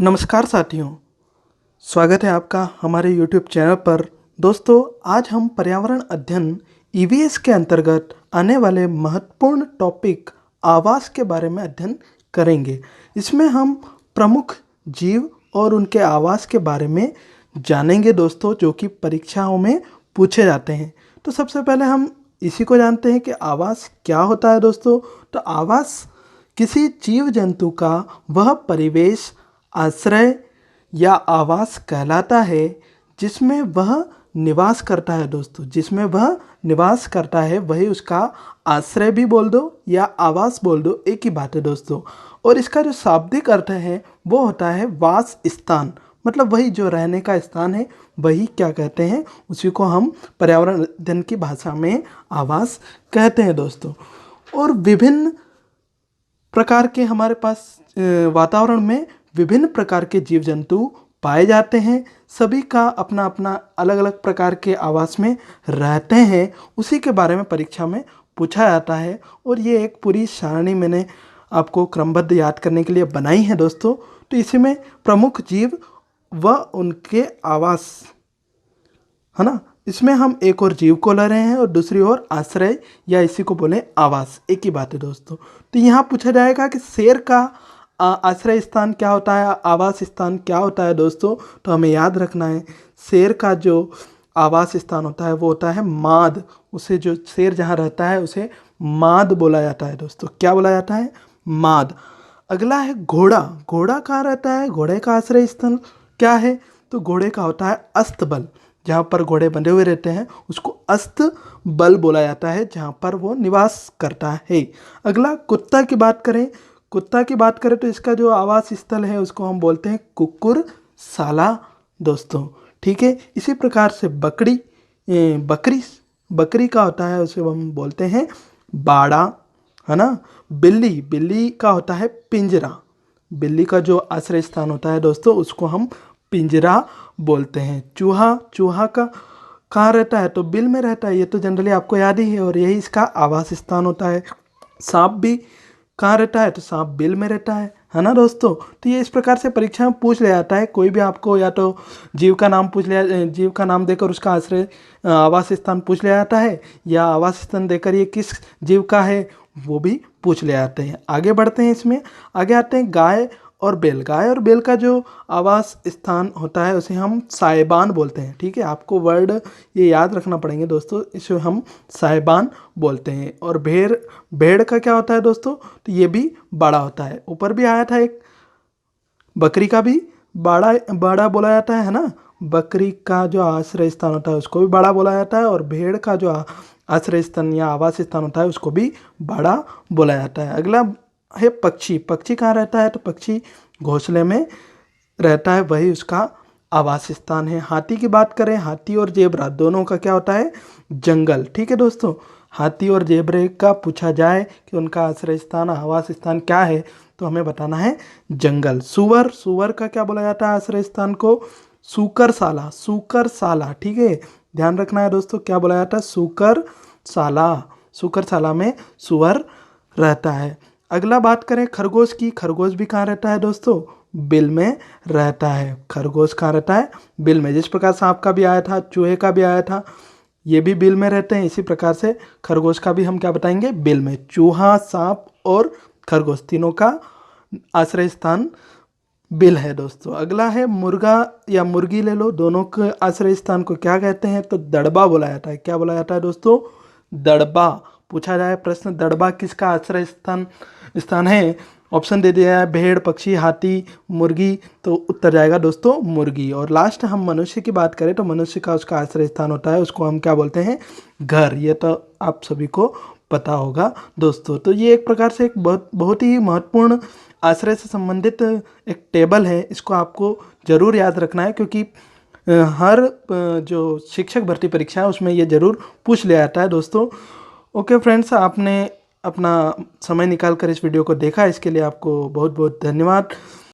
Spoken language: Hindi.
नमस्कार साथियों, स्वागत है आपका हमारे YouTube चैनल पर। दोस्तों, आज हम पर्यावरण अध्ययन ईवीएस के अंतर्गत आने वाले महत्वपूर्ण टॉपिक आवास के बारे में अध्ययन करेंगे। इसमें हम प्रमुख जीव और उनके आवास के बारे में जानेंगे दोस्तों, जो कि परीक्षाओं में पूछे जाते हैं। तो सबसे पहले हम इसी को जानते हैं कि आवास क्या होता है दोस्तों। तो आवास किसी जीव जंतु का वह परिवेश, आश्रय या आवास कहलाता है जिसमें वह निवास करता है दोस्तों। जिसमें वह निवास करता है वही उसका आश्रय भी बोल दो या आवास बोल दो, एक ही बात है दोस्तों। और इसका जो शाब्दिक अर्थ है वो होता है वास स्थान, मतलब वही जो रहने का स्थान है वही क्या कहते हैं, उसी को हम पर्यावरण अध्ययन की भाषा में आवास कहते हैं दोस्तों। और विभिन्न प्रकार के हमारे पास वातावरण में विभिन्न प्रकार के जीव जंतु पाए जाते हैं। सभी का अपना अपना अलग अलग प्रकार के आवास में रहते हैं, उसी के बारे में परीक्षा में पूछा जाता है। और ये एक पूरी सारणी मैंने आपको क्रमबद्ध याद करने के लिए बनाई है दोस्तों। तो इसी में प्रमुख जीव व उनके आवास है ना, इसमें हम एक और जीव को ले रहे हैं और दूसरी ओर आश्रय या इसी को बोले आवास, एक ही बात है दोस्तों। तो यहाँ पूछा जाएगा कि शेर का आश्रय स्थान क्या होता है, आवास स्थान क्या होता है दोस्तों। तो हमें याद रखना है, शेर का जो आवास स्थान होता है वो होता है माद। उसे जो शेर जहाँ रहता है उसे माद बोला जाता है दोस्तों। क्या बोला जाता है? माद। अगला है घोड़ा। घोड़ा कहाँ रहता है? घोड़े का आश्रय स्थल क्या है? तो घोड़े का होता है अस्तबल। जहाँ पर घोड़े बंधे हुए रहते हैं उसको अस्तबल बोला जाता है, जहाँ पर वो निवास करता है। अगला कुत्ता की बात करें। कुत्ता की बात करें तो इसका जो आवास स्थल है उसको हम बोलते हैं कुक्कुरशाला दोस्तों। ठीक है। इसी प्रकार से बकरी का होता है, उसे हम बोलते हैं बाड़ा, है ना। बिल्ली का होता है पिंजरा। बिल्ली का जो आश्रय स्थान होता है दोस्तों उसको हम पिंजरा बोलते हैं। चूहा का कहाँ रहता है? तो बिल में रहता है, ये तो जनरली आपको याद ही है और यही इसका आवास स्थान होता है। सांप भी कहाँ रहता है? तो सांप बिल में रहता है ना दोस्तों। तो ये इस प्रकार से परीक्षा में पूछ लिया जाता है। कोई भी आपको या तो जीव का नाम पूछ लिया, जीव का नाम देकर उसका आश्रय आवास स्थान पूछ लिया जाता है, या आवास स्थान देकर ये किस जीव का है वो भी पूछ ले जाते हैं। आगे बढ़ते हैं, इसमें आगे आते हैं गाय और बैल। गाय और बैल का जो आवास स्थान होता है उसे हम साहिबान बोलते हैं। ठीक है, आपको वर्ड ये याद रखना पड़ेंगे दोस्तों, इसे हम साहिबान बोलते हैं। और भेड़ का क्या होता है दोस्तों? तो ये भी बड़ा होता है। ऊपर भी आया था एक, बकरी का भी बड़ा बोला जाता है ना। बकरी का जो आश्रय स्थान होता है उसको भी बड़ा बोला जाता है, और भेड़ का जो आश्रय स्थान या आवास स्थान होता है उसको भी बड़ा बोला जाता है। अगला है पक्षी। पक्षी कहाँ रहता है? तो पक्षी घोंसले में रहता है, वही उसका आवास स्थान है। हाथी की बात करें, हाथी और जेबरा दोनों का क्या होता है? जंगल। ठीक है दोस्तों, हाथी और जेबरे का पूछा जाए कि उनका आश्रय स्थान, आवास स्थान क्या है, तो हमें बताना है जंगल। सुअर का क्या बोला जाता है आश्रय स्थान को? सुकरशाला। ठीक है, ध्यान रखना है दोस्तों, क्या बोला जाता है? सुकरशाला। सुकरशाला में सुअर रहता है। अगला बात करें खरगोश की। खरगोश भी कहाँ रहता है दोस्तों? बिल में रहता है। खरगोश कहाँ रहता है? बिल में। जिस प्रकार सांप का भी आया था, चूहे का भी आया था, ये भी बिल में रहते हैं, इसी प्रकार से खरगोश का भी हम क्या बताएंगे? बिल में। चूहा, सांप और खरगोश तीनों का आश्रय स्थान बिल है दोस्तों। अगला है मुर्गा या मुर्गी ले लो, दोनों के आश्रय स्थान को क्या कहते हैं? तो दड़बा बोला जाता है। क्या बोला जाता है दोस्तों? दड़बा। पूछा जाए प्रश्न, दड़बा किसका आश्रय स्थान है? ऑप्शन दे दिया है, भेड़, पक्षी, हाथी, मुर्गी, तो उत्तर जाएगा दोस्तों मुर्गी। और लास्ट हम मनुष्य की बात करें तो मनुष्य का उसका आश्रय स्थान होता है, उसको हम क्या बोलते हैं? घर। ये तो आप सभी को पता होगा दोस्तों। तो ये एक प्रकार से एक बहुत ही महत्वपूर्ण आश्रय से संबंधित एक टेबल है, इसको आपको ज़रूर याद रखना है, क्योंकि हर जो शिक्षक भर्ती परीक्षा है उसमें ये ज़रूर पूछ लिया जाता है दोस्तों। ओके फ्रेंड्स, आपने अपना समय निकाल कर इस वीडियो को देखा, इसके लिए आपको बहुत बहुत धन्यवाद।